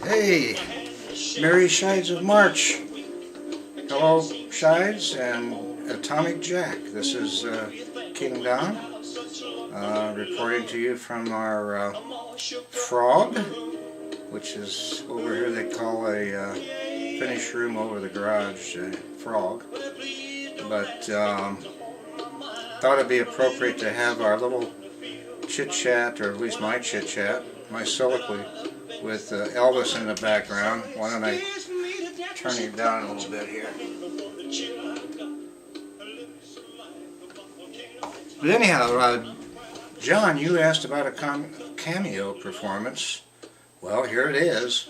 Hey, Merry Sheids of March. Hello, Sheids and Atomic Jack. This is King Don reporting to you from our frog, which is over here they call a finished room over the garage, frog. But thought it'd be appropriate to have our little chit-chat, or at least my chit-chat, my soliloquy, with Elvis in the background. Why don't I turn it down a little bit here? But anyhow, John, you asked about a cameo performance. Well, here it is,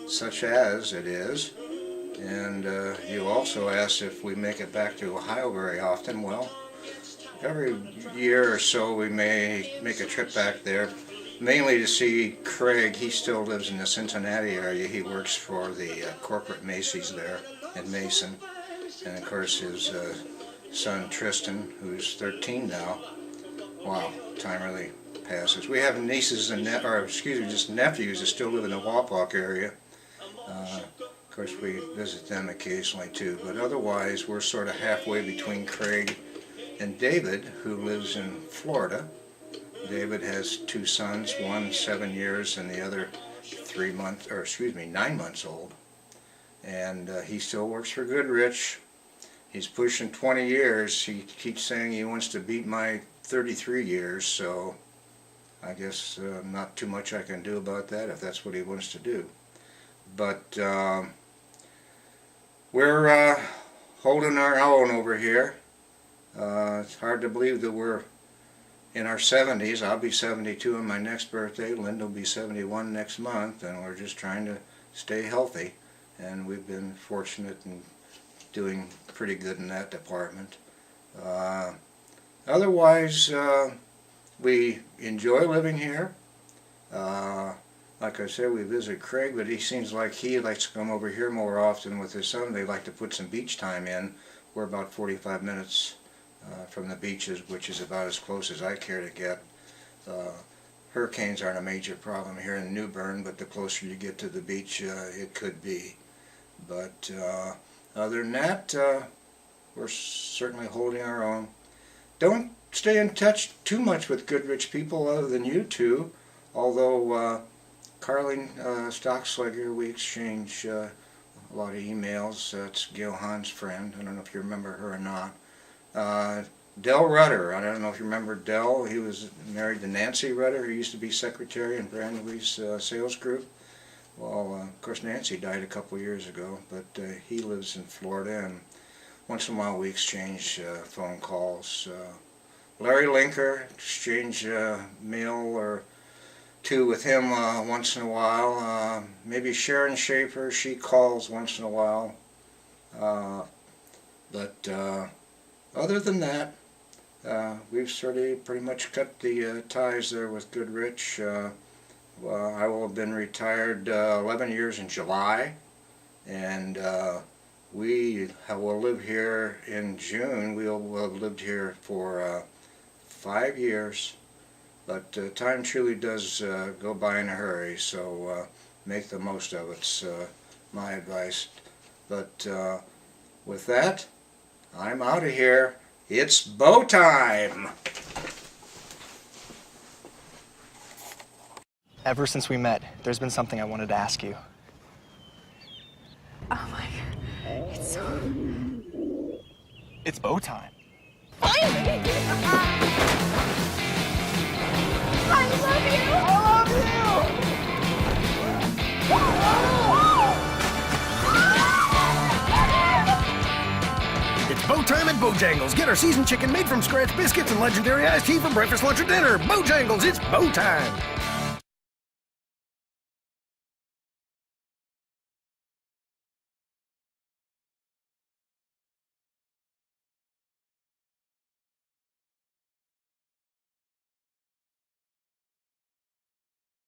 such as it is. And you also asked if we make it back to Ohio very often. Well, every year or so we may make a trip back there, mainly to see Craig. He still lives in the Cincinnati area. He works for the corporate Macy's there in Mason. And of course his son Tristan, who's 13 now. Wow, time really passes. We have nieces and just nephews that still live in the Wapak area. Of course we visit them occasionally too, but otherwise we're sort of halfway between Craig and David, who lives in Florida. David has two sons, one 7 years and the other 9 months old. And he still works for Goodrich. He's pushing 20 years. He keeps saying he wants to beat my 33 years, so I guess not too much I can do about that if that's what he wants to do. But we're holding our own over here. It's hard to believe that we're in our 70s. I'll be 72 on my next birthday. Linda will be 71 next month, and we're just trying to stay healthy. And we've been fortunate and doing pretty good in that department. Otherwise, we enjoy living here. Like I said, we visit Craig, but he seems like he likes to come over here more often with his son. They like to put some beach time in. We're about 45 minutes from the beaches, which is about as close as I care to get. Hurricanes aren't a major problem here in New Bern, but the closer you get to the beach, it could be. But other than that, we're certainly holding our own. Don't stay in touch too much with Goodrich people other than you two, although Carlene Stocksliger, we exchange a lot of emails. That's Gail Hahn's friend. I don't know if you remember her or not. Del Rudder, I don't know if you remember Del. He was married to Nancy Rudder, who used to be secretary in Brand Louis' sales group. Well, of course Nancy died a couple years ago, but he lives in Florida, and once in a while we exchange phone calls. Larry Linker, exchange mail or two with him once in a while. Maybe Sharon Schaefer, she calls once in a while. But other than that, we've sort of pretty much cut the ties there with Goodrich. Well, I will have been retired 11 years in July, and we will live here in June. We'll have lived here for 5 years, but time truly does go by in a hurry, so make the most of it. It's my advice. But with that, I'm out of here. It's bow time! Ever since we met, there's been something I wanted to ask you. Oh my God, it's so... It's bow time. Finally! I love you! It's bow time at Bojangles. Get our seasoned chicken made from scratch biscuits and legendary iced tea for breakfast, lunch, or dinner. Bojangles, it's bow time.